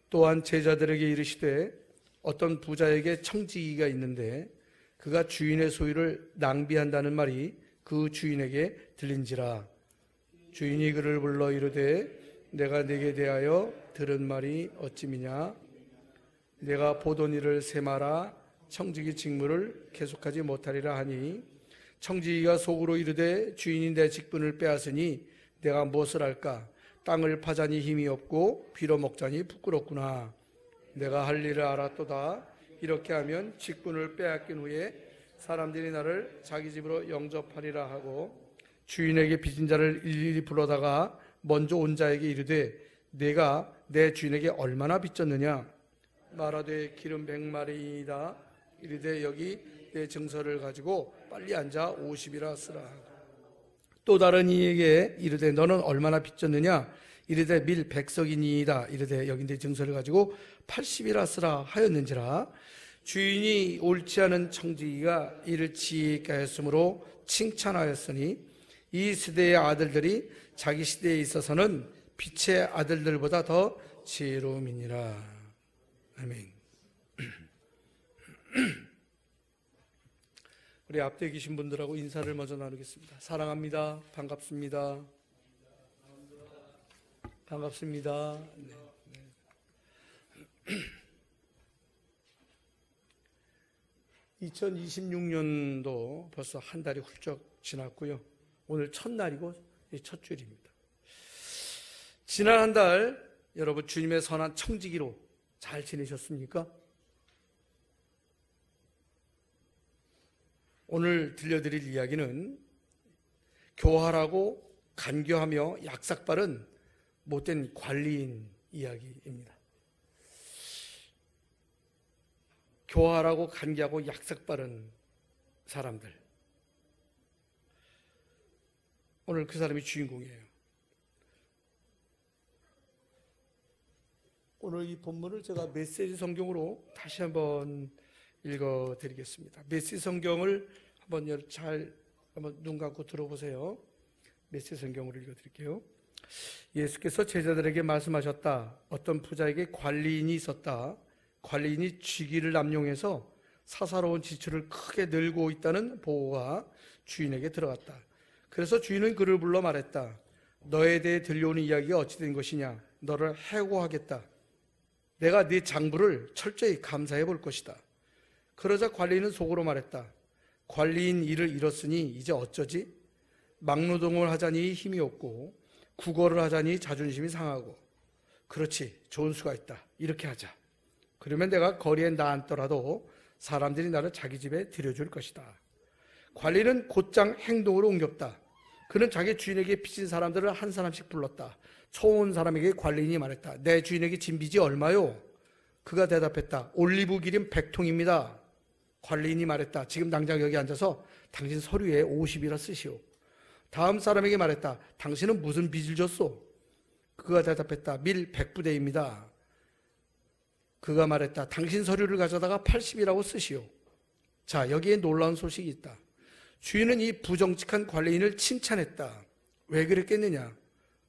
또한 제자들에게 이르시되 어떤 부자에게 청지기가 있는데 그가 주인의 소유를 낭비한다는 말이 그 주인에게 들린지라. 주인이 그를 불러 이르되 내가 네게 대하여 들은 말이 어찌미냐. 내가 보던 일을 세마라 청지기 직무를 계속하지 못하리라 하니, 청지기가 속으로 이르되 주인이 내 직분을 빼앗으니 내가 무엇을 할까. 땅을 파자니 힘이 없고 빌어먹자니 부끄럽구나. 내가 할 일을 알았도다. 이렇게 하면 직분을 빼앗긴 후에 사람들이 나를 자기 집으로 영접하리라 하고, 주인에게 빚진 자를 일일이 불러다가 먼저 온 자에게 이르되 내가 내 주인에게 얼마나 빚졌느냐. 말하되 기름 100마리이다. 이르되 여기 내 증서를 가지고 빨리 앉아 50이라 쓰라. 또 다른 이에게 이르되 너는 얼마나 빚졌느냐. 이르되 밀 100석이니이다. 이르되 여기 내 증서를 가지고 80이라 쓰라 하였는지라. 주인이 옳지 않은 청지기가 이를 지혜 있게 하였으므로 칭찬하였으니, 이 시대의 아들들이 자기 시대에 있어서는 빛의 아들들보다 더 지혜로움이니라. 아멘. 우리 앞에 계신 분들하고 인사를 먼저 나누겠습니다. 사랑합니다. 반갑습니다. 반갑습니다. 네. 2026년도 벌써 한 달이 훌쩍 지났고요. 오늘 첫날이고 첫 주일입니다. 지난 한 달 여러분 주님의 선한 청지기로 잘 지내셨습니까? 오늘 들려드릴 이야기는 교활하고 간교하며 약삭빠른 못된 관리인 이야기입니다. 교활하고 간교하고 약삭빠른 사람들, 오늘 그 사람이 주인공이에요. 오늘 이 본문을 제가 메시지 성경으로 다시 한번 읽어드리겠습니다. 메시지 성경을 한번 눈 감고 들어보세요. 메시지 성경으로 읽어드릴게요. 예수께서 제자들에게 말씀하셨다. 어떤 부자에게 관리인이 있었다. 관리인이 쥐기를 남용해서 사사로운 지출을 크게 늘고 있다는 보고가 주인에게 들어갔다. 그래서 주인은 그를 불러 말했다. 너에 대해 들려오는 이야기가 어찌 된 것이냐. 너를 해고하겠다. 내가 네 장부를 철저히 감사해 볼 것이다. 그러자 관리인은 속으로 말했다. 관리인 일을 잃었으니 이제 어쩌지? 막노동을 하자니 힘이 없고 국어를 하자니 자존심이 상하고. 그렇지, 좋은 수가 있다. 이렇게 하자. 그러면 내가 거리에 나앉더라도 사람들이 나를 자기 집에 들여줄 것이다. 관리는 곧장 행동으로 옮겼다. 그는 자기 주인에게 빚진 사람들을 한 사람씩 불렀다. 처음 온 사람에게 관리인이 말했다. 내 주인에게 진 빚이 얼마요? 그가 대답했다. 올리브 기름 100통입니다. 관리인이 말했다. 지금 당장 여기 앉아서 당신 서류에 50이라 쓰시오. 다음 사람에게 말했다. 당신은 무슨 빚을 졌소? 그가 대답했다. 밀 100부대입니다. 그가 말했다. 당신 서류를 가져다가 80이라고 쓰시오. 자, 여기에 놀라운 소식이 있다. 주인은 이 부정직한 관리인을 칭찬했다. 왜 그랬겠느냐?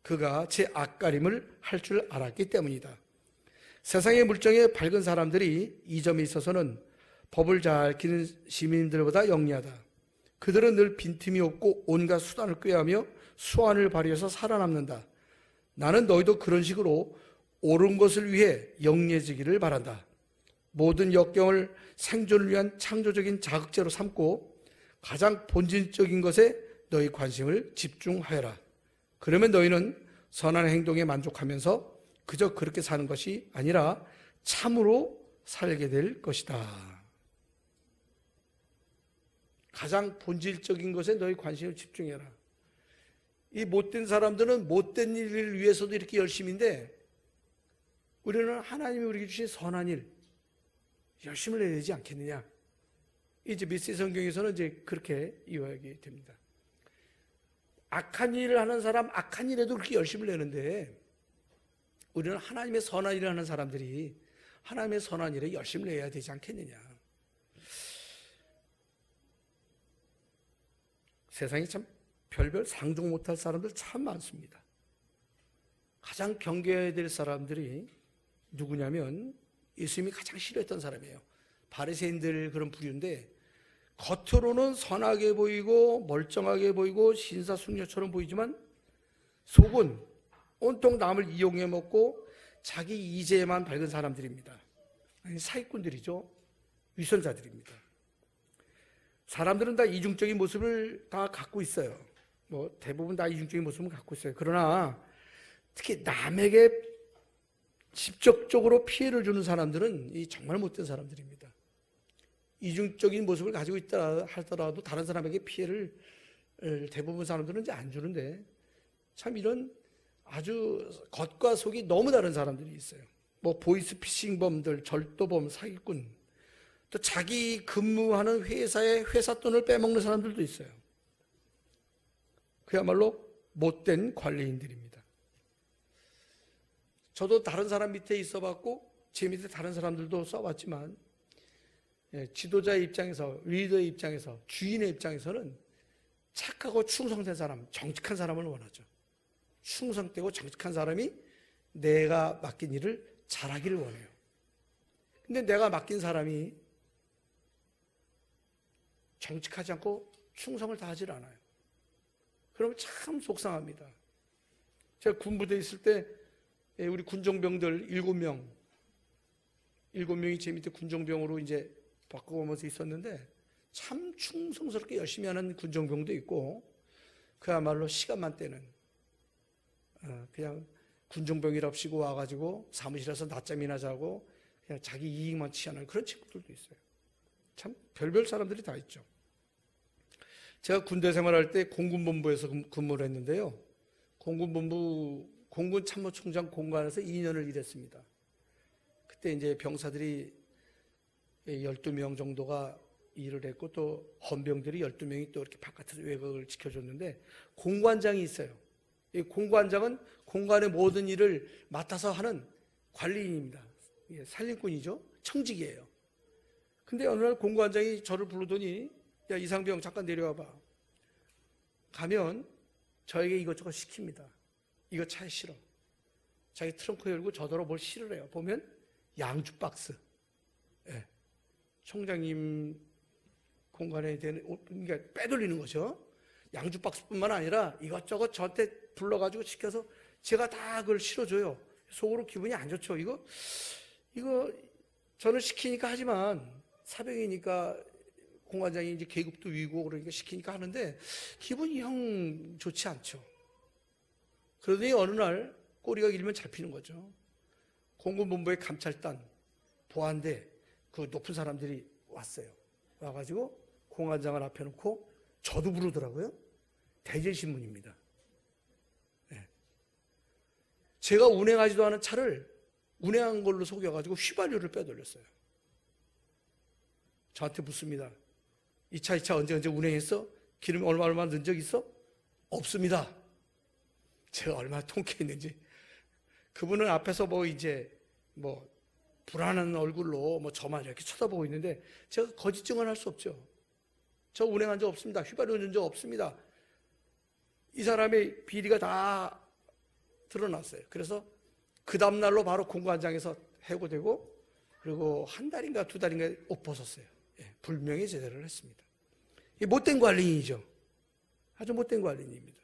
그가 제 앞가림을 할 줄 알았기 때문이다. 세상의 물정에 밝은 사람들이 이 점에 있어서는 법을 잘 지키는 시민들보다 영리하다. 그들은 늘 빈틈이 없고 온갖 수단을 꾀하며 수완을 발휘해서 살아남는다. 나는 너희도 그런 식으로 옳은 것을 위해 영리해지기를 바란다. 모든 역경을 생존을 위한 창조적인 자극제로 삼고 가장 본질적인 것에 너희 관심을 집중하여라. 그러면 너희는 선한 행동에 만족하면서 그저 그렇게 사는 것이 아니라 참으로 살게 될 것이다. 가장 본질적인 것에 너희 관심을 집중해라. 이 못된 사람들은 못된 일을 위해서도 이렇게 열심인데 우리는 하나님이 우리에게 주신 선한 일 열심을 내야 되지 않겠느냐. 이제 메시지 성경에서는 이제 그렇게 이야기 됩니다. 악한 일을 하는 사람 악한 일에도 그렇게 열심을 내는데 우리는 하나님의 선한 일을 하는 사람들이 하나님의 선한 일에 열심을 내야 되지 않겠느냐. 세상에 참 별별 상종 못할 사람들 참 많습니다. 가장 경계해야 될 사람들이 누구냐면 예수님이 가장 싫어했던 사람이에요. 바리새인들 그런 부류인데 겉으로는 선하게 보이고 멀쩡하게 보이고 신사숙녀처럼 보이지만 속은 온통 남을 이용해 먹고 자기 이재에만 밝은 사람들입니다. 사기꾼들이죠. 위선자들입니다. 사람들은 다 이중적인 모습을 다 갖고 있어요. 뭐 대부분 다 이중적인 모습을 갖고 있어요. 그러나 특히 남에게 직접적으로 피해를 주는 사람들은 정말 못된 사람들입니다. 이중적인 모습을 가지고 있다 하더라도 다른 사람에게 피해를 대부분 사람들은 이제 안 주는데 참 이런 아주 겉과 속이 너무 다른 사람들이 있어요. 뭐 보이스피싱범들, 절도범, 사기꾼, 또 자기 근무하는 회사의 회사 돈을 빼먹는 사람들도 있어요. 그야말로 못된 관리인들입니다. 저도 다른 사람 밑에 있어봤고 제 밑에 다른 사람들도 써봤지만 지도자의 입장에서, 리더의 입장에서, 주인의 입장에서는 착하고 충성된 사람, 정직한 사람을 원하죠. 충성되고 정직한 사람이 내가 맡긴 일을 잘하기를 원해요. 근데 내가 맡긴 사람이 정직하지 않고 충성을 다하지 않아요. 그러면 참 속상합니다. 제가 군부대에 있을 때 우리 군종병들 7명이 제 밑에 군종병으로 이제 바꿔오면서 있었는데 참 충성스럽게 열심히 하는 군종병도 있고 그야말로 시간만 떼는 그냥 군종병이랍시고 와가지고 사무실에서 낮잠이나 자고 그냥 자기 이익만 취하는 그런 친구들도 있어요. 참 별별 사람들이 다 있죠. 제가 군대 생활할 때 공군본부에서 근무를 했는데요. 공군본부 공군참모총장 공관에서 2년을 일했습니다. 그때 이제 병사들이 12명 정도가 일을 했고 또 헌병들이 12명이 또 이렇게 바깥에서 외곽을 지켜줬는데 공관장이 있어요. 이 공관장은 공관의 모든 일을 맡아서 하는 관리인입니다. 살림꾼이죠. 청직이에요. 근데 어느 날 공관장이 저를 부르더니 야 이상병 잠깐 내려와봐. 가면 저에게 이것저것 시킵니다. 이거 차에 실어. 자기 트렁크 열고 저더러 뭘 실으래요. 보면 양주 박스. 네. 총장님 공간에 대한 그러니까 빼돌리는 거죠. 양주 박스뿐만 아니라 이것저것 저한테 불러가지고 시켜서 제가 다 그걸 실어줘요. 속으로 기분이 안 좋죠. 이거 저는 시키니까 하지만 사병이니까 공관장이 이제 계급도 위고 그러니까 시키니까 하는데 기분이 영 좋지 않죠. 그러더니 어느 날 꼬리가 길면 잡히는 거죠. 공군본부의 감찰단, 보안대 그 높은 사람들이 왔어요. 와가지고 공관장을 앞에 놓고 저도 부르더라고요. 대질신문입니다. 네. 제가 운행하지도 않은 차를 운행한 걸로 속여가지고 휘발유를 빼돌렸어요. 저한테 묻습니다. 이 차 언제 운행했어? 기름 얼마 넣은 적 있어? 없습니다. 제가 얼마나 통쾌했는지. 그분은 앞에서 불안한 얼굴로 저만 이렇게 쳐다보고 있는데 제가 거짓 증언할 수 없죠. 저 운행한 적 없습니다. 휘발유 넣은 적 없습니다. 이 사람의 비리가 다 드러났어요. 그래서 그 다음날로 바로 공관장에서 해고되고 그리고 한 달인가 두 달인가 옷 벗었어요. 불명예 제대를 했습니다. 이 못된 관리인이죠. 아주 못된 관리인입니다.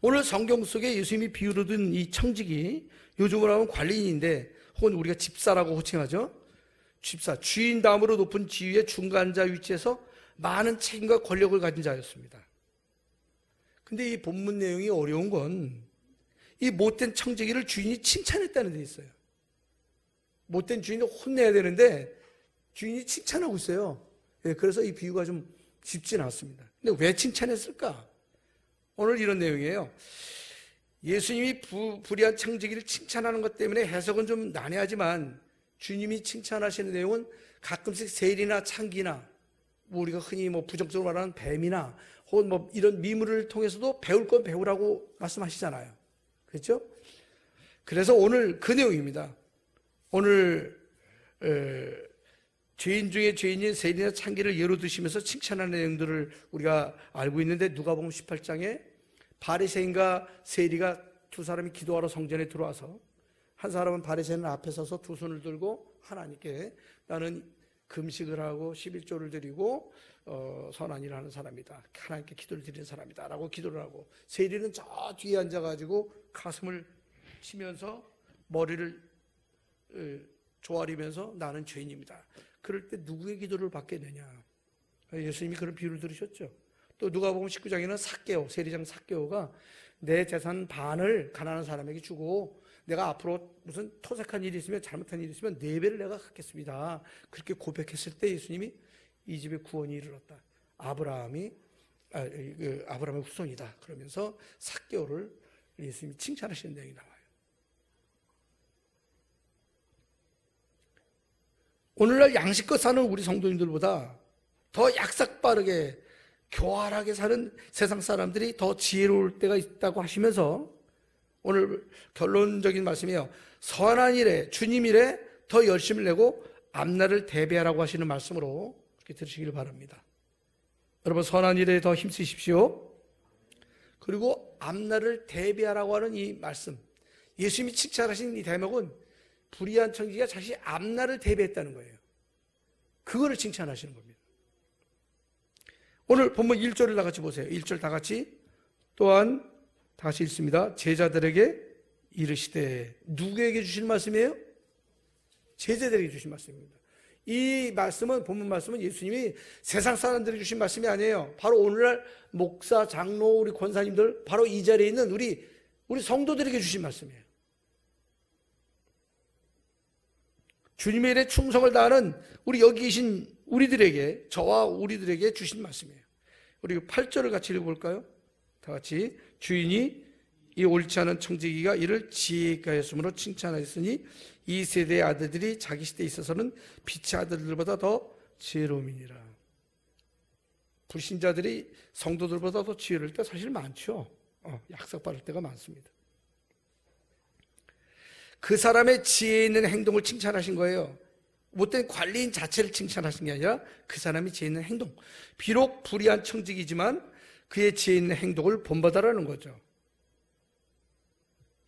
오늘 성경 속에 예수님이 비유로 든 이 청직이 요즘으로 하면 관리인인데 혹은 우리가 집사라고 호칭하죠. 집사, 주인 다음으로 높은 지위의 중간자 위치에서 많은 책임과 권력을 가진 자였습니다. 근데 이 본문 내용이 어려운 건 이 못된 청지기를 주인이 칭찬했다는 데 있어요. 못된 주인을 혼내야 되는데 주인이 칭찬하고 있어요. 그래서 이 비유가 좀 쉽진 않습니다. 근데 왜 칭찬했을까? 오늘 이런 내용이에요. 예수님이 불의한 청지기를 칭찬하는 것 때문에 해석은 좀 난해하지만 주님이 칭찬하시는 내용은 가끔씩 세리나 창기나 우리가 흔히 부정적으로 말하는 뱀이나 혹은 이런 미물을 통해서도 배울 건 배우라고 말씀하시잖아요. 그렇죠? 그래서 오늘 그 내용입니다. 오늘 죄인 중에 죄인인 세리나 창기를 예로 드시면서 칭찬하는 내용들을 우리가 알고 있는데 누가복음 18장에 바리새인과 세리가 두 사람이 기도하러 성전에 들어와서 한 사람은 바리새인 앞에 서서 두 손을 들고 하나님께 나는 금식을 하고 11조를 드리고 선한 일을 하는 사람이다. 하나님께 기도를 드리는 사람이다 라고 기도를 하고, 세리는 저 뒤에 앉아가지고 가슴을 치면서 머리를 조아리면서 나는 죄인입니다. 그럴 때 누구의 기도를 받겠느냐. 예수님이 그런 비유를 들으셨죠. 또 누가복음 19장에는 삭개오, 세리장 삭개오가 내 재산 반을 가난한 사람에게 주고 내가 앞으로 무슨 토색한 일이 있으면, 잘못한 일이 있으면 4배를 내가 갚겠습니다. 그렇게 고백했을 때 예수님이 이 집에 구원이 이르렀다. 아브라함의 후손이다. 그러면서 삭개오를 예수님이 칭찬하시는 내용이 나와요. 오늘날 양식껏 사는 우리 성도님들보다 더 약삭빠르게 교활하게 사는 세상 사람들이 더 지혜로울 때가 있다고 하시면서 오늘 결론적인 말씀이에요. 선한 일에, 주님 일에 더 열심을 내고 앞날을 대비하라고 하시는 말씀으로 그렇게 들으시길 바랍니다. 여러분, 선한 일에 더 힘쓰십시오. 그리고 앞날을 대비하라고 하는 이 말씀, 예수님이 칭찬하신 이 대목은 불의한 청지기가 자신이 앞날을 대비했다는 거예요. 그거를 칭찬하시는 겁니다. 오늘 본문 1절을 다 같이 보세요. 1절 다 같이. 또한 다시 읽습니다. 제자들에게 이르시되. 누구에게 주신 말씀이에요? 제자들에게 주신 말씀입니다. 이 말씀은, 본문 말씀은 예수님이 세상 사람들에게 주신 말씀이 아니에요. 바로 오늘날 목사, 장로, 우리 권사님들, 바로 이 자리에 있는 우리 성도들에게 주신 말씀이에요. 주님의 일에 충성을 다하는 우리 여기 계신 우리들에게, 저와 우리들에게 주신 말씀이에요. 우리 8절을 같이 읽어볼까요? 다 같이. 주인이 이 옳지 않은 청지기가 이를 지혜 있게 하였으므로 칭찬하였으니 이 세대의 아들들이 자기 시대에 있어서는 빛의 아들들보다 더 지혜로움이니라. 불신자들이 성도들보다 더 지혜로울 때 사실 많죠. 약삭받을 때가 많습니다. 그 사람의 지혜 있는 행동을 칭찬하신 거예요. 못된 관리인 자체를 칭찬하신 게 아니라 그 사람이 지혜 있는 행동. 비록 불의한 청직이지만 그의 지혜 있는 행동을 본받아라는 거죠.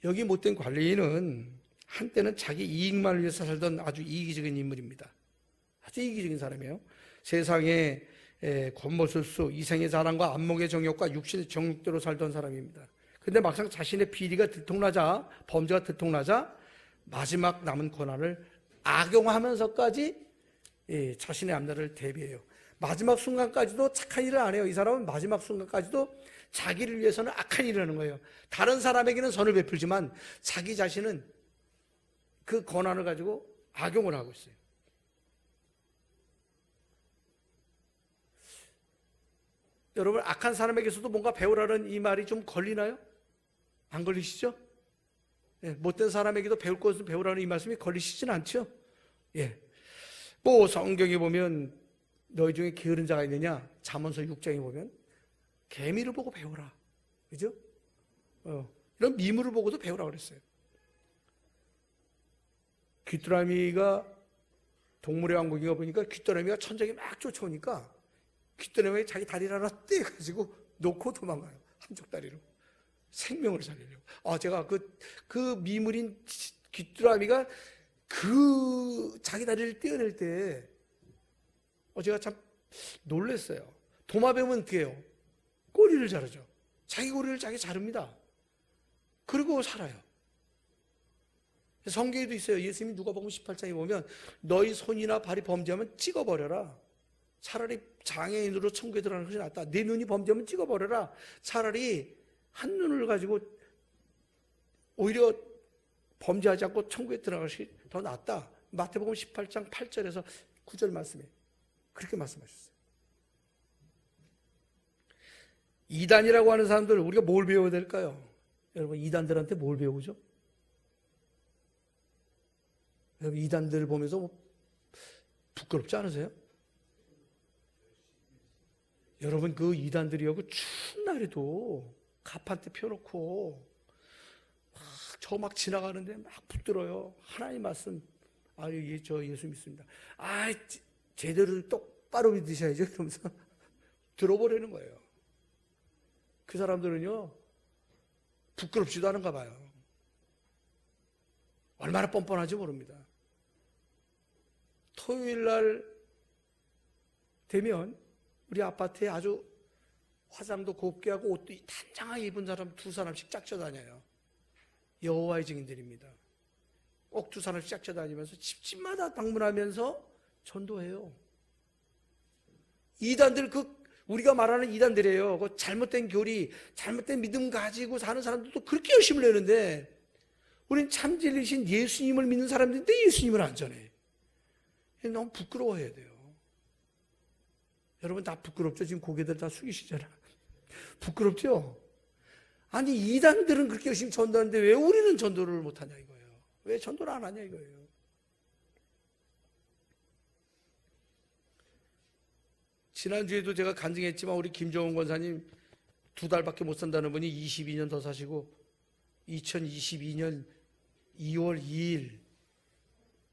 여기 못된 관리인은 한때는 자기 이익만을 위해서 살던 아주 이기적인 인물입니다. 아주 이기적인 사람이에요. 세상에 겉모술수, 이생의 자랑과 안목의 정욕과 육신의 정욕대로 살던 사람입니다. 근데 막상 자신의 비리가 들통나자, 범죄가 들통나자 마지막 남은 권한을 악용하면서까지 자신의 앞날을 대비해요. 마지막 순간까지도 착한 일을 안 해요. 이 사람은 마지막 순간까지도 자기를 위해서는 악한 일을 하는 거예요. 다른 사람에게는 선을 베풀지만 자기 자신은 그 권한을 가지고 악용을 하고 있어요. 여러분, 악한 사람에게서도 뭔가 배우라는 이 말이 좀 걸리나요? 안 걸리시죠? 못된 사람에게도 배울 것을 배우라는 이 말씀이 걸리시진 않죠? 뭐 성경에 보면 너희 중에 게으른 자가 있느냐? 잠언서 6장에 보면 개미를 보고 배우라. 그죠? 이런 미물을 보고도 배우라 그랬어요. 귀뚜라미가 동물의 왕국인가 보니까 귀뚜라미가 천장에 막 쫓아오니까 귀뚜라미가 자기 다리를 하나 떼가지고 놓고 도망가요. 한쪽 다리로. 생명을 살리려고. 제가 그 미물인 귀뚜라미가 자기 다리를 떼어낼 때 제가 참 놀랐어요. 도마뱀은 어떻게 해요? 꼬리를 자르죠. 자기 꼬리를 자기 자릅니다. 그리고 살아요. 성경에도 있어요. 예수님이 누가복음 18장에 보면 너희 손이나 발이 범죄하면 찍어버려라. 차라리 장애인으로 천국에 들어가는 것이 낫다. 네 눈이 범죄하면 찍어버려라. 차라리 한 눈을 가지고 오히려 범죄하지 않고 천국에 들어가는 것이 더 낫다. 마태복음 18장 8절에서 9절 말씀에 그렇게 말씀하셨어요. 이단이라고 하는 사람들, 우리가 뭘 배워야 될까요? 여러분, 이단들한테 뭘 배우죠? 여러분, 이단들 보면서 부끄럽지 않으세요? 여러분, 그 이단들이 여기 추운 날에도 가판대 펴놓고 막 지나가는데 막 붙들어요. 하나님 말씀, 저 예수 믿습니다. 제대로 똑바로 믿으셔야죠. 이러면서 들어버리는 거예요. 그 사람들은요, 부끄럽지도 않은가 봐요. 얼마나 뻔뻔한지 모릅니다. 토요일 날 되면 우리 아파트에 아주 화장도 곱게 하고 옷도 단장하게 입은 사람 2사람씩 짝져 다녀요. 여호와의 증인들입니다. 꼭 2사람씩 짝져 다니면서 집집마다 방문하면서 전도해요. 이단들, 우리가 말하는 이단들이에요. 그 잘못된 교리, 잘못된 믿음 가지고 사는 사람들도 그렇게 열심히 내는데, 우린 참 진리신 예수님을 믿는 사람들인데 예수님을 안 전해. 너무 부끄러워해야 돼요. 여러분 다 부끄럽죠? 지금 고개들 다 숙이시잖아. 부끄럽죠? 아니, 이단들은 그렇게 열심히 전도하는데 왜 우리는 전도를 못하냐 이거예요. 왜 전도를 안 하냐 이거예요. 지난주에도 제가 간증했지만 우리 김정은 권사님 2달밖에 못 산다는 분이 22년 더 사시고 2022년 2월 2일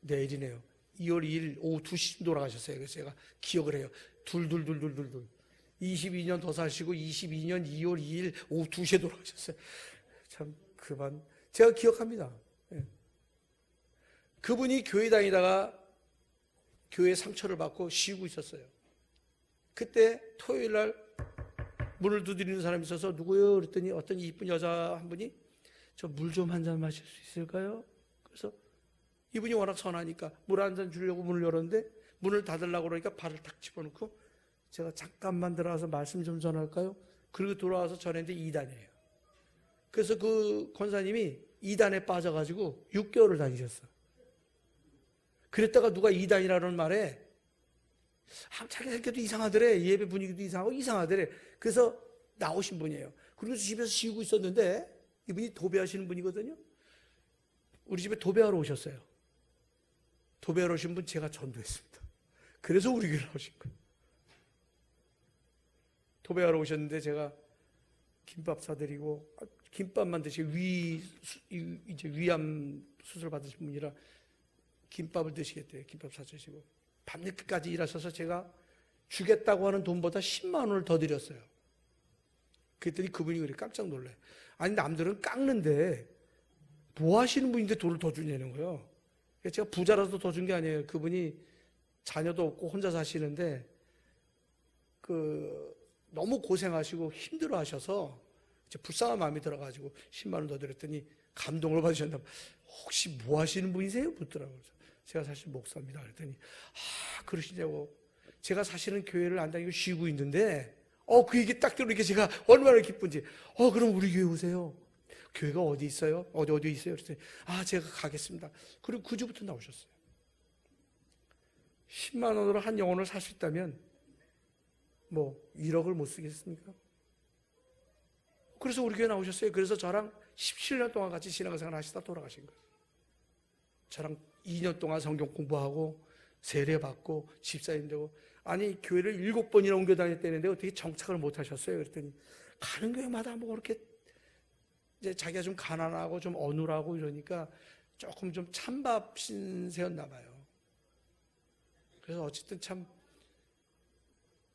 내일이네요. 2월 2일 오후 2시쯤 돌아가셨어요. 그래서 제가 기억을 해요. 둘 22년 더 사시고 22년 2월 2일 오후 2시에 돌아가셨어요. 참 그만 제가 기억합니다. 예. 그분이 교회 다니다가 교회 상처를 받고 쉬고 있었어요. 그때 토요일 날 문을 두드리는 사람이 있어서 누구요? 그랬더니 어떤 이쁜 여자 한 분이 저 물 좀 한 잔 마실 수 있을까요? 그래서 이분이 워낙 선하니까 물 한 잔 주려고 문을 열었는데 문을 닫으려고 그러니까 발을 탁 집어넣고 제가 잠깐만 들어와서 말씀 좀 전할까요? 그리고 돌아와서 전했는데 2단이에요. 그래서 그 권사님이 2단에 빠져가지고 6개월을 다니셨어. 그랬다가 누가 2단이라는 말에 자기 생겨도 이상하더래. 예배 분위기도 이상하고 이상하더래. 그래서 나오신 분이에요. 그리고 집에서 쉬고 있었는데 이분이 도배하시는 분이거든요. 우리 집에 도배하러 오셨어요. 도배하러 오신 분 제가 전도했습니다. 그래서 우리 교회로 오신 거예요. 도배하러 오셨는데 제가 김밥 사드리고 김밥만 드시고 이제 위암 수술 받으신 분이라 김밥을 드시겠대요. 김밥 사주시고 밤늦게까지 일하셔서 제가 주겠다고 하는 돈보다 10만 원을 더 드렸어요. 그랬더니 그분이 그래 깜짝 놀래. 아니 남들은 깎는데 뭐 하시는 분인데 돈을 더 주냐는 거예요. 제가 부자라서 더 준 게 아니에요. 그분이 자녀도 없고 혼자 사시는데 너무 고생하시고 힘들어하셔서 이제 불쌍한 마음이 들어가지고 10만 원 더 드렸더니 감동을 받으셨나 봐요. 혹시 뭐 하시는 분이세요? 묻더라고요. 제가 사실 목사입니다. 그랬더니 그러시냐고. 제가 사실은 교회를 안 다니고 쉬고 있는데 그 얘기 딱 들으니까 제가 얼마나 기쁜지. 그럼 우리 교회 오세요. 교회가 어디 있어요? 어디 있어요? 그랬더니 제가 가겠습니다. 그리고 그 주부터 나오셨어요. 10만 원으로 한 영혼을 살 수 있다면 뭐 1억을 못 쓰겠습니까? 그래서 우리 교회 나오셨어요. 그래서 저랑 17년 동안 같이 신앙생활 하시다 돌아가신 거예요. 저랑 2년 동안 성경 공부하고 세례받고 집사님 되고 아니 교회를 7번이나 옮겨 다녔다는데 어떻게 정착을 못 하셨어요? 그랬더니 가는 교회마다 뭐 그렇게 이제 자기가 좀 가난하고 좀 어눌하고 이러니까 조금 좀 찬밥 신세였나 봐요. 그래서 어쨌든 참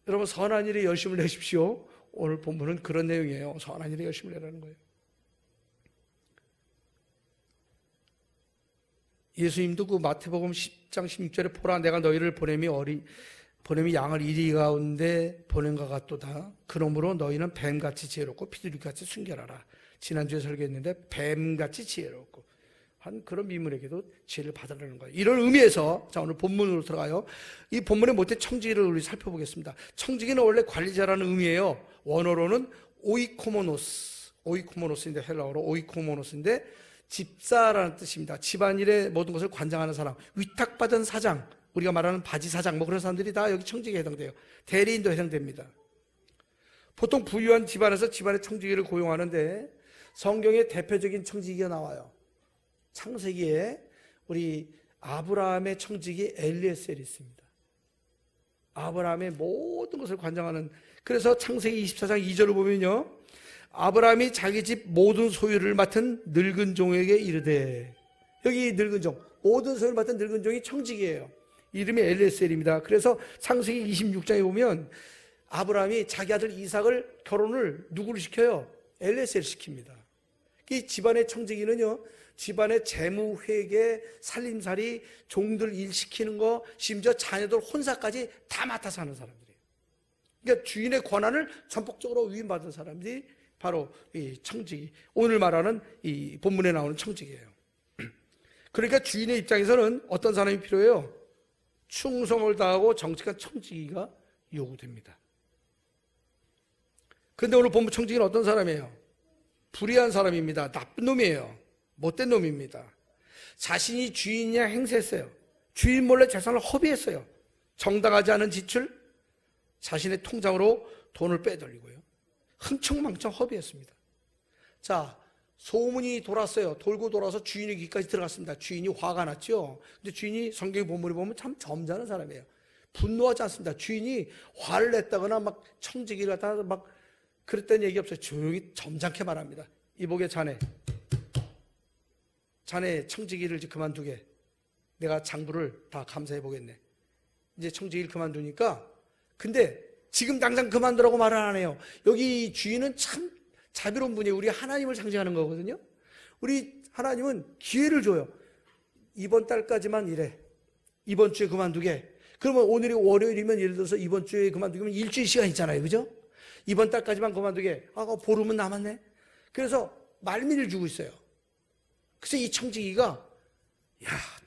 여러분 선한 일에 열심을 내십시오. 오늘 본문은 그런 내용이에요. 선한 일에 열심을 내라는 거예요. 예수님도 그 마태복음 10장 16절에 보라 내가 너희를 보냄이 양을 이리 가운데 보낸 것 같도다. 그러므로 너희는 뱀같이 지혜롭고 피두리같이 순결하라. 지난주에 설교했는데 뱀같이 지혜롭고 한 그런 미문에게도 지혜를 받으라는 거예요. 이런 의미에서 자 오늘 본문으로 들어가요. 이 본문의 모태 청지기를 우리 살펴보겠습니다. 청지기는 원래 관리자라는 의미예요. 원어로는 오이코모노스인데 헬라어로 오이코모노스인데 집사라는 뜻입니다. 집안일의 모든 것을 관장하는 사람, 위탁받은 사장, 우리가 말하는 바지 사장, 뭐 그런 사람들이 다 여기 청지기에 해당돼요. 대리인도 해당됩니다. 보통 부유한 집안에서 집안의 청지기를 고용하는데 성경에 대표적인 청지기가 나와요. 창세기에 우리 아브라함의 청지기 엘리에셀이 있습니다. 아브라함의 모든 것을 관장하는 그래서 창세기 24장 2절을 보면요. 아브라함이 자기 집 모든 소유를 맡은 늙은 종에게 이르되 여기 늙은 종 모든 소유를 맡은 늙은 종이 청지기예요. 이름이 엘리에셀입니다. 그래서 창세기 26장에 보면 아브라함이 자기 아들 이삭을 결혼을 누구를 시켜요? 엘리에셀을 시킵니다. 이 집안의 청지기는요 집안의 재무, 회계, 살림살이, 종들 일 시키는 거, 심지어 자녀들 혼사까지 다 맡아서 하는 사람들이에요. 그러니까 주인의 권한을 전폭적으로 위임받은 사람들이 바로 이 청지기, 오늘 말하는 이 본문에 나오는 청지기예요. 그러니까 주인의 입장에서는 어떤 사람이 필요해요? 충성을 다하고 정직한 청지기가 요구됩니다. 그런데 오늘 본문 청지기는 어떤 사람이에요? 불의한 사람입니다. 나쁜 놈이에요. 못된 놈입니다. 자신이 주인이야 행세했어요. 주인 몰래 재산을 허비했어요. 정당하지 않은 지출, 자신의 통장으로 돈을 빼돌리고요. 흥청망청 허비했습니다. 자, 소문이 돌았어요. 돌고 돌아서 주인의 귀까지 들어갔습니다. 주인이 화가 났죠. 근데 주인이 성경 본문에 보면 참 점잖은 사람이에요. 분노하지 않습니다. 주인이 화를 냈다거나 막 청지기를 갖다가 막 그랬다는 얘기 없어요. 조용히 점잖게 말합니다. 이보게 자네 청지기를 이제 그만두게. 내가 장부를 다 감사해 보겠네. 이제 청지기를 그만두니까, 근데 지금 당장 그만두라고 말을 안 해요. 여기 주인은 참 자비로운 분이에요. 우리 하나님을 상징하는 거거든요. 우리 하나님은 기회를 줘요. 이번 달까지만 일해. 이번 주에 그만두게. 그러면 오늘이 월요일이면 예를 들어서 이번 주에 그만두면 일주일 시간 있잖아요. 그죠? 이번 달까지만 그만두게. 보름은 남았네. 그래서 말미를 주고 있어요. 그래서 이 청지기가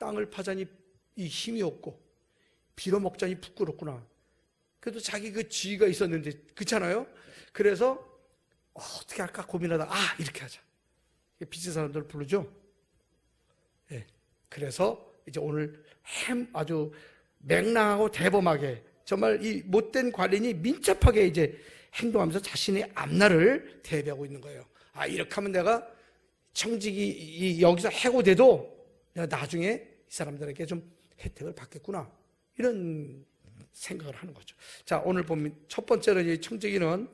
땅을 파자니 이 힘이 없고 빌어먹자니 부끄럽구나. 그래도 자기 그 지위가 있었는데, 그렇잖아요. 그래서 어떻게 할까 고민하다 이렇게 하자. 빚진 사람들을 부르죠. 예. 그래서 이제 오늘 아주 맹랑하고 대범하게 정말 이 못된 관리인이 민첩하게 이제 행동하면서 자신의 앞날을 대비하고 있는 거예요. 이렇게 하면 내가 청직이 여기서 해고돼도 내가 나중에 이 사람들에게 좀 혜택을 받겠구나, 이런 생각을 하는 거죠. 자, 오늘 보면 첫 번째로 이 청지기는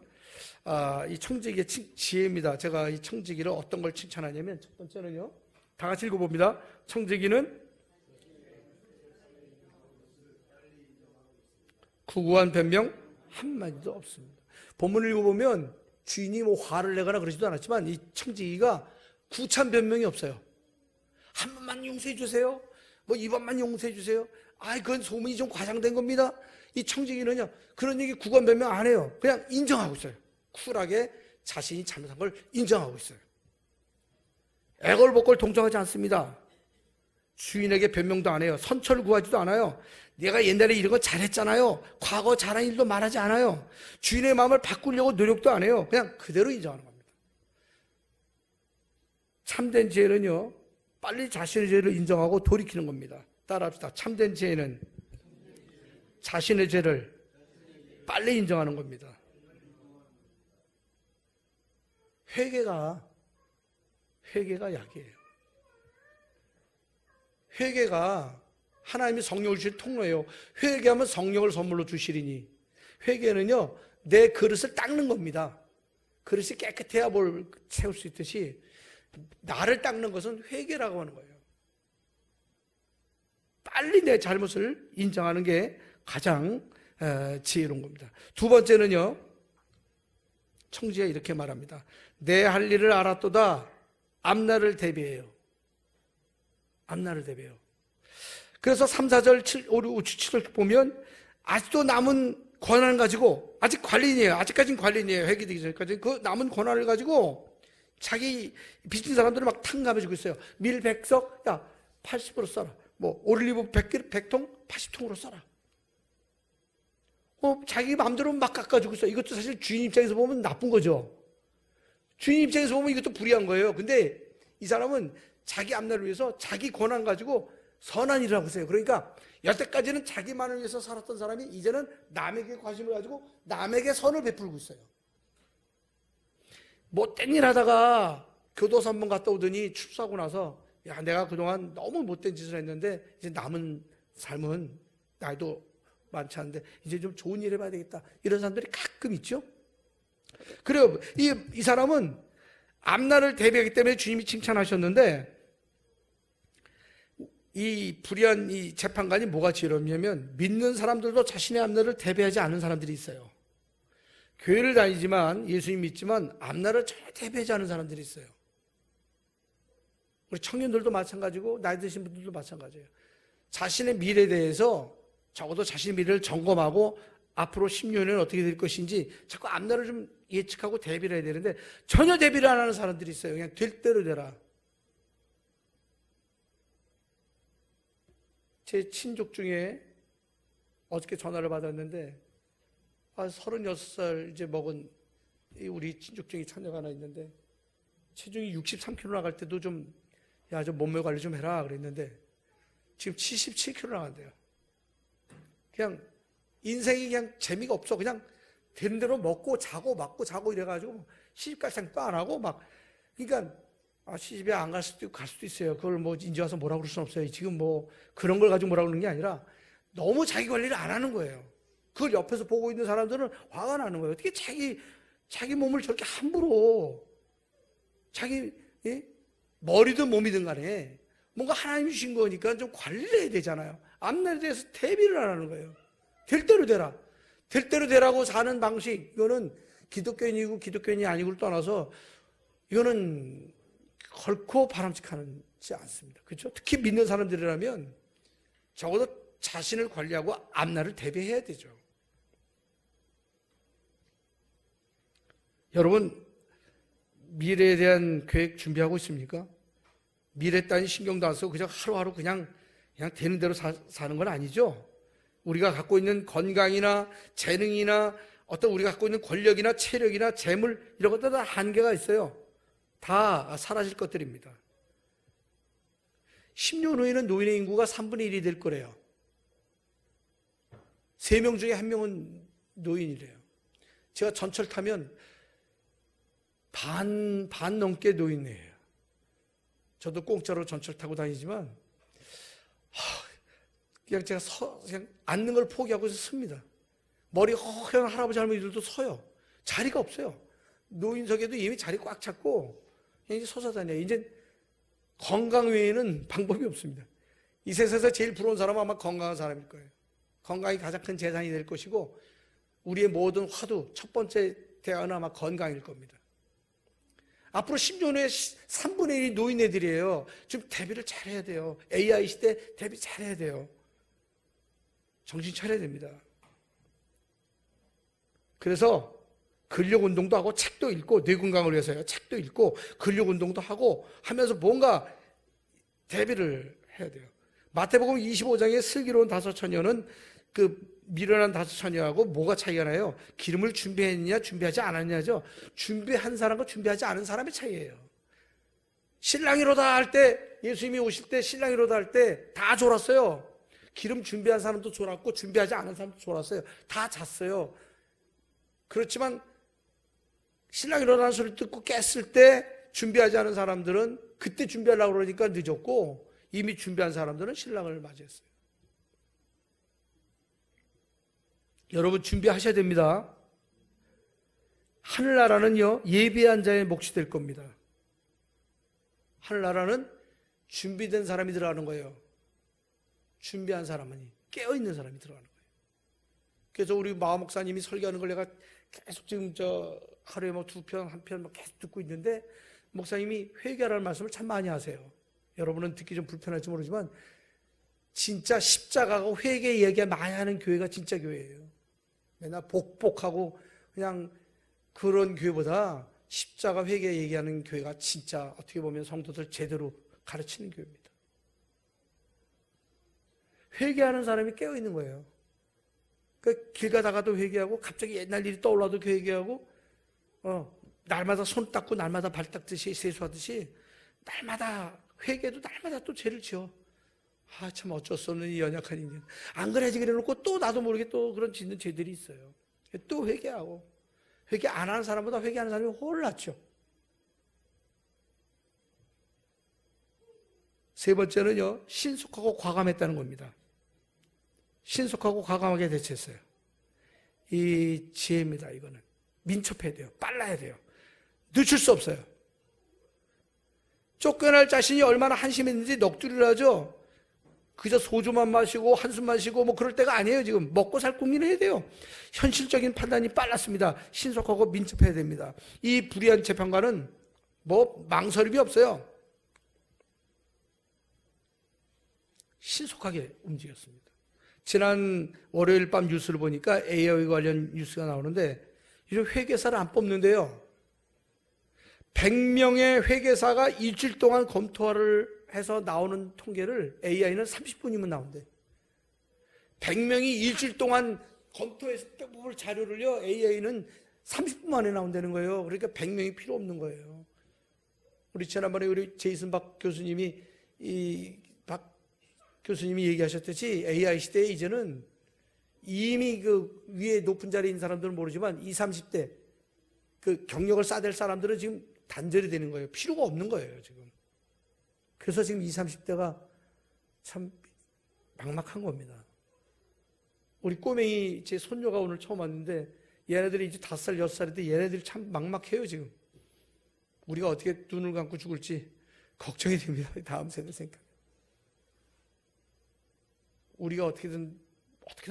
이 청지기의 지혜입니다. 제가 이 청지기를 어떤 걸 칭찬하냐면, 첫 번째는요, 다 같이 읽어봅니다. 청지기는 구구한 변명 한마디도 없습니다. 본문을 읽어보면 주인이 뭐 화를 내거나 그러지도 않았지만 이 청지기가 구찬 변명이 없어요. 한 번만 용서해 주세요. 뭐 이번만 용서해 주세요. 그건 소문이 좀 과장된 겁니다. 이 청지기는요, 그런 얘기 구간 변명 안 해요. 그냥 인정하고 있어요. 쿨하게 자신이 잘못한 걸 인정하고 있어요. 애걸복걸 동정하지 않습니다. 주인에게 변명도 안 해요. 선처를 구하지도 않아요. 내가 옛날에 이런 거 잘했잖아요. 과거 잘한 일도 말하지 않아요. 주인의 마음을 바꾸려고 노력도 안 해요. 그냥 그대로 인정하는 겁니다. 참된 지혜는요, 빨리 자신의 죄를 인정하고 돌이키는 겁니다. 따라합시다. 참된 지혜는 자신의 죄를 빨리 인정하는 겁니다. 회개가 약이에요. 회개가 하나님이 성령을 주실 통로예요. 회개하면 성령을 선물로 주시리니. 회개는요, 내 그릇을 닦는 겁니다. 그릇이 깨끗해야 뭘 채울 수 있듯이 나를 닦는 것은 회개라고 하는 거예요. 빨리 내 잘못을 인정하는 게 가장 지혜로운 겁니다. 두 번째는요, 청지가 이렇게 말합니다. 내 할 일을 알았도다. 앞날을 대비해요. 앞날을 대비해요. 그래서 3, 4절, 7, 5, 6, 7을 보면 아직도 남은 권한을 가지고, 아직 관리인이에요. 아직까지는 관리인이에요. 회개되기 전까지. 그 남은 권한을 가지고 자기 빚진 사람들을 막 탕감해주고 있어요. 밀 100석, 80으로 써라. 뭐 올리브 100통, 80통으로 써라. 자기 마음대로 막 깎아주고 있어요. 이것도 사실 주인 입장에서 보면 나쁜 거죠. 주인 입장에서 보면 이것도 불의한 거예요. 근데 이 사람은 자기 앞날을 위해서 자기 권한 가지고 선한 일을 하고 있어요. 그러니까 여태까지는 자기만을 위해서 살았던 사람이 이제는 남에게 관심을 가지고 남에게 선을 베풀고 있어요. 못된 일 하다가 교도소 한번 갔다 오더니 출소하고 나서, 내가 그동안 너무 못된 짓을 했는데 이제 남은 삶은 나이도 많지 않은데 이제 좀 좋은 일 해봐야 되겠다, 이런 사람들이 가끔 있죠. 그래요. 이 사람은 앞날을 대비하기 때문에 주님이 칭찬하셨는데, 이 불의한 이 재판관이 뭐가 지혜롭냐면, 믿는 사람들도 자신의 앞날을 대비하지 않은 사람들이 있어요. 교회를 다니지만, 예수님 믿지만 앞날을 전혀 대비하지 않은 사람들이 있어요. 우리 청년들도 마찬가지고 나이 드신 분들도 마찬가지예요. 자신의 미래에 대해서 적어도 자신의 미래를 점검하고 앞으로 10년에는 어떻게 될 것인지 자꾸 앞날을 좀 예측하고 대비를 해야 되는데 전혀 대비를 안 하는 사람들이 있어요. 그냥 될 대로 되라. 제 친족 중에 어저께 전화를 받았는데 36살 이제 먹은 우리 친족 중에 처녀가 하나 있는데 체중이 63kg 나갈 때도 좀 몸매 관리 좀 해라 그랬는데 지금 77kg 나간대요. 그냥 인생이 그냥 재미가 없어. 그냥 되는 대로 먹고 자고 맞고 자고 이래가지고 시집갈 생각도 안 하고 막 그러니까 시집에 안 갈 수도 있고 갈 수도 있어요. 그걸 뭐 인제 와서 뭐라고 그럴 수는 없어요. 지금 뭐 그런 걸 가지고 뭐라고 그러는 게 아니라 너무 자기 관리를 안 하는 거예요. 그걸 옆에서 보고 있는 사람들은 화가 나는 거예요. 어떻게 자기 몸을 저렇게 함부로 자기 머리든 몸이든 간에 뭔가 하나님이 주신 거니까 좀 관리를 해야 되잖아요. 앞날에 대해서 대비를 안 하는 거예요. 될 대로 되라. 될 대로 되라고 사는 방식, 이거는 기독교인이고 기독교인이 아니고를 떠나서 이거는 결코 바람직하지 않습니다. 그렇죠? 특히 믿는 사람들이라면 적어도 자신을 관리하고 앞날을 대비해야 되죠. 여러분, 미래에 대한 계획 준비하고 있습니까? 미래 따윈 신경도 안 쓰고 그냥 하루하루 그냥 되는 대로 사는 건 아니죠. 우리가 갖고 있는 건강이나 재능이나 어떤 우리가 갖고 있는 권력이나 체력이나 재물 이런 것들 다 한계가 있어요. 다 사라질 것들입니다. 10년 후에는 노인의 인구가 3분의 1이 될 거래요. 3명 중에 1명은 노인이래요. 제가 전철 타면 반 넘게 노인이에요. 저도 공짜로 전철 타고 다니지만 그냥 제가 그냥 앉는 걸 포기하고 섭니다. 머리 허연 할아버지 할머니들도 서요. 자리가 없어요. 노인석에도 이미 자리 꽉 찼고 그냥 이제 서서 다녀요. 이제 건강 외에는 방법이 없습니다. 이 세상에서 제일 부러운 사람은 아마 건강한 사람일 거예요. 건강이 가장 큰 재산이 될 것이고 우리의 모든 화두 첫 번째 대안은 아마 건강일 겁니다. 앞으로 10년 후에 3분의 1이 노인네들이에요. 지금 대비를 잘해야 돼요. AI 시대 대비 잘해야 돼요. 정신 차려야 됩니다. 그래서 근력운동도 하고 책도 읽고 뇌 건강을 위해서요. 책도 읽고 근력운동도 하고 하면서 뭔가 대비를 해야 돼요. 마태복음 25장의 슬기로운 다섯 처녀는 그 미련한 다섯 처녀하고 뭐가 차이가 나요? 기름을 준비했느냐 준비하지 않았냐죠. 준비한 사람과 준비하지 않은 사람의 차이예요. 신랑이로다 할 때 예수님이 오실 때 신랑이로다 할 때 다 졸았어요. 기름 준비한 사람도 졸았고 준비하지 않은 사람도 졸았어요. 다 잤어요. 그렇지만 신랑이 일어나는 소리를 듣고 깼을 때 준비하지 않은 사람들은 그때 준비하려고 그러니까 늦었고 이미 준비한 사람들은 신랑을 맞이했어요. 여러분 준비하셔야 됩니다. 하늘나라는요 예비한 자의 몫이 될 겁니다. 하늘나라는 준비된 사람이 들어가는 거예요. 준비한 사람은 깨어있는 사람이 들어가는 거예요. 그래서 우리 마음 목사님이 설교하는 걸 내가 계속 지금 하루에 뭐 2편, 1편 계속 듣고 있는데 목사님이 회개하라는 말씀을 참 많이 하세요. 여러분은 듣기 좀 불편할지 모르지만 진짜 십자가하고 회개 이야기가 많이 하는 교회가 진짜 교회예요. 맨날 복복하고 그냥 그런 교회보다 십자가 회개 얘기하는 교회가 진짜 어떻게 보면 성도들 제대로 가르치는 교회입니다. 회개하는 사람이 깨어있는 거예요. 그러니까 길 가다가도 회개하고 갑자기 옛날 일이 떠올라도 회개하고 날마다 손 닦고 날마다 발 닦듯이 세수하듯이 날마다 회개도 날마다 또 죄를 지어. 참 어쩔 수 없는 이 연약한 인간. 안 그래야지 그래놓고 또 나도 모르게 또 그런 짓는 죄들이 있어요. 또 회개하고 회개 안 하는 사람보다 회개하는 사람이 훨 낫죠. 세 번째는요 신속하고 과감했다는 겁니다. 신속하고 과감하게 대처했어요. 이 지혜입니다. 이거는 민첩해야 돼요. 빨라야 돼요. 늦출 수 없어요. 쫓겨날 자신이 얼마나 한심했는지 넋두리를 하죠. 그저 소주만 마시고 한숨만 쉬고 뭐 그럴 때가 아니에요. 지금 먹고 살 고민을 해야 돼요. 현실적인 판단이 빨랐습니다. 신속하고 민첩해야 됩니다. 이 불의한 재판관은 뭐 망설임이 없어요. 신속하게 움직였습니다. 지난 월요일 밤 뉴스를 보니까 AI 관련 뉴스가 나오는데 이런 회계사를 안 뽑는데요. 100명의 회계사가 일주일 동안 검토를 해서 나오는 통계를 AI는 30분이면 나온대. 100명이 일주일 동안 검토해서 뽑을 자료를요, AI는 30분 만에 나온다는 거예요. 그러니까 100명이 필요 없는 거예요. 우리 지난번에 우리 제이슨 박 교수님이 얘기하셨듯이 AI 시대에 이제는 이미 그 위에 높은 자리에 있는 사람들은 모르지만 20, 30대 그 경력을 쌓아댈 사람들은 지금 단절이 되는 거예요. 필요가 없는 거예요, 지금. 그래서 지금 20, 30대가 참 막막한 겁니다. 우리 꼬맹이 제 손녀가 오늘 처음 왔는데 얘네들이 이제 5살, 6살인데 얘네들이 참 막막해요, 지금. 우리가 어떻게 눈을 감고 죽을지 걱정이 됩니다. 다음 세대 생각. 우리가 어떻게든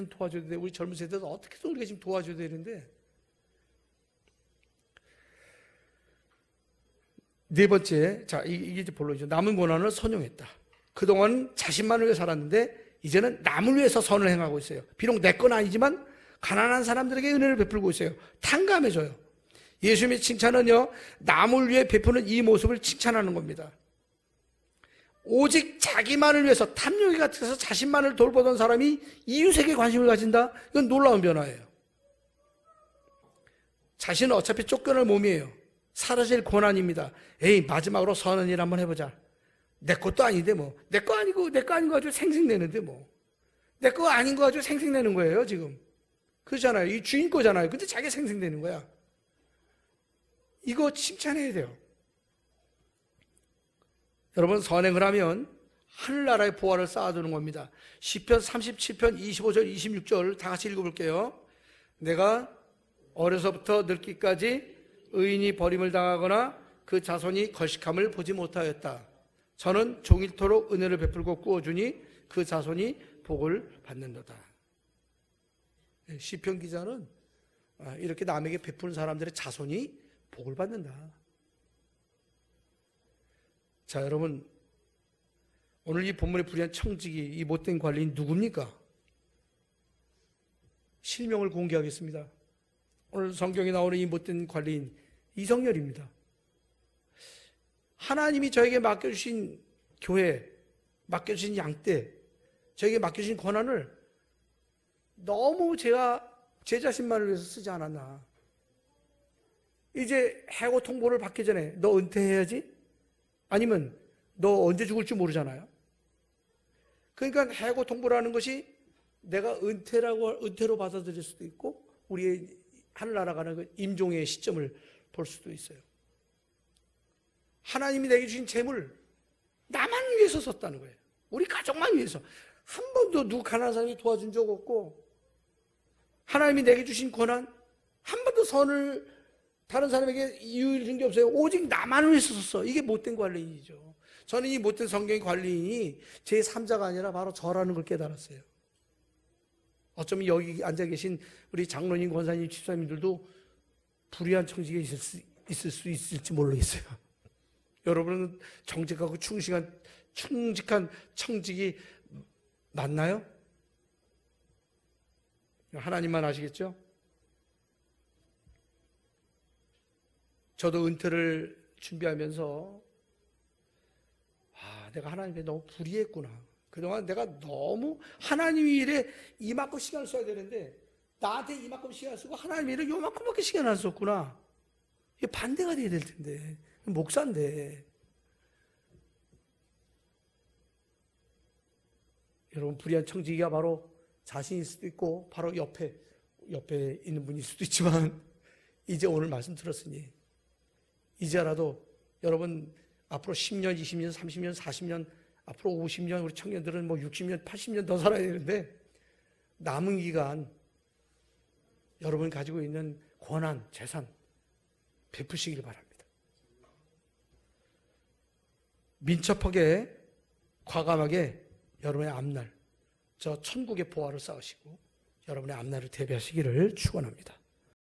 도와줘야 돼. 우리 젊은 세대도 어떻게든 우리가 지금 도와줘야 되는데. 네 번째, 자, 이게 이제 본론이죠. 남은 고난을 선용했다. 그동안 자신만을 위해 살았는데 이제는 남을 위해서 선을 행하고 있어요. 비록 내 건 아니지만 가난한 사람들에게 은혜를 베풀고 있어요. 탕감해줘요. 예수님의 칭찬은요, 남을 위해 베푸는 이 모습을 칭찬하는 겁니다. 오직 자기만을 위해서 탐욕이 같아서 자신만을 돌보던 사람이 이웃에게 관심을 가진다? 이건 놀라운 변화예요. 자신은 어차피 쫓겨날 몸이에요. 사라질 고난입니다. 에이, 마지막으로 선한 일 한번 해보자. 내 것도 아닌데 뭐. 내 거 아닌 거 가지고 생색내는데 뭐. 내 거 아닌 거 가지고 생색내는 거예요, 지금. 그렇잖아요. 이 주인 거잖아요. 근데 자기가 생색내는 거야. 이거 칭찬해야 돼요. 여러분, 선행을 하면 하늘나라의 보화를 쌓아두는 겁니다. 시편 37편 25절 26절 다 같이 읽어볼게요. 내가 어려서부터 늙기까지 의인이 버림을 당하거나 그 자손이 걸식함을 보지 못하였다. 저는 종일토록 은혜를 베풀고 꾸어주니 그 자손이 복을 받는도다. 시편 기자는 이렇게 남에게 베푸는 사람들의 자손이 복을 받는다. 자, 여러분, 오늘 이 본문에 불의한 청지기, 이 못된 관리인 누굽니까? 실명을 공개하겠습니다. 오늘 성경에 나오는 이 못된 관리인 이성열입니다. 하나님이 저에게 맡겨주신 교회, 맡겨주신 양떼, 저에게 맡겨주신 권한을 너무 제가 제 자신만을 위해서 쓰지 않았나. 이제 해고 통보를 받기 전에 너 은퇴해야지? 아니면 너 언제 죽을지 모르잖아요. 그러니까 해고 통보라는 것이 내가 은퇴로 받아들일 수도 있고 우리의 하늘나라 가는 그 임종의 시점을 볼 수도 있어요. 하나님이 내게 주신 재물 나만 위해서 썼다는 거예요. 우리 가족만 위해서. 한 번도 누구 가난한 사람이 도와준 적 없고 하나님이 내게 주신 권한 한 번도 선을 다른 사람에게 이유를 준 게 없어요. 오직 나만 위해서 썼어. 이게 못된 관리인이죠. 저는 이 못된 성경의 관리인이 제 3자가 아니라 바로 저라는 걸 깨달았어요. 어쩌면 여기 앉아 계신 우리 장로님, 권사님, 집사님들도 불의한 청지기가 있을 수 있을지 모르겠어요. 여러분은 정직하고 충직한 청직이 맞나요? 하나님만 아시겠죠? 저도 은퇴를 준비하면서 내가 하나님께 너무 불의했구나. 그동안 내가 너무 하나님 일에 이만큼 시간을 써야 되는데 나한테 이만큼 시간을 쓰고 하나님 일에 요만큼밖에 시간을 안 썼구나. 이게 반대가 돼야 될 텐데. 목사인데. 여러분, 불의한 청지기가 바로 자신일 수도 있고 바로 옆에 있는 분일 수도 있지만 이제 오늘 말씀 들었으니 이제라도 여러분 앞으로 10년, 20년, 30년, 40년, 앞으로 50년 우리 청년들은 뭐 60년, 80년 더 살아야 되는데 남은 기간 여러분이 가지고 있는 권한, 재산 베푸시길 바랍니다. 민첩하게 과감하게 여러분의 앞날 저 천국의 보화를 쌓으시고 여러분의 앞날을 대비하시기를 축원합니다.